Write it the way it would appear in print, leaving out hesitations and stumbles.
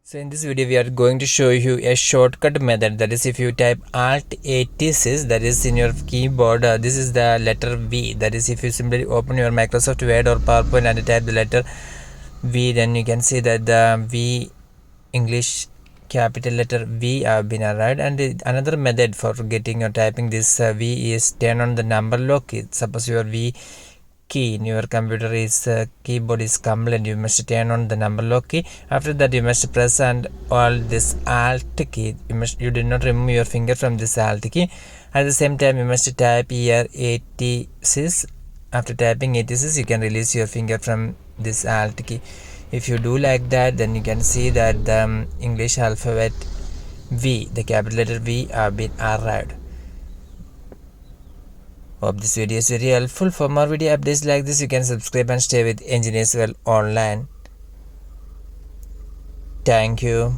So in this video we are going to show you a shortcut method, that is if you type Alt 86, that is in your keyboard, this is the letter V, that is if you simply open your Microsoft Word or PowerPoint and type the letter V, then you can see that the V English capital letter V have been arrived. And another method for getting or typing this V is turn on the number lock. Suppose your V key in your computer is keyboard is complaint, you must turn on the number lock key. After that you must press and hold this alt key. You do not remove your finger from this alt key. At the same time you must type here 86. After typing 86 you can release your finger from this alt key. If you do like that, then you can see that the English alphabet V, the capital letter V, have been arrived. Hope this video is very helpful. For more video updates like this, you can subscribe and stay with Engineers Well Online. Thank you.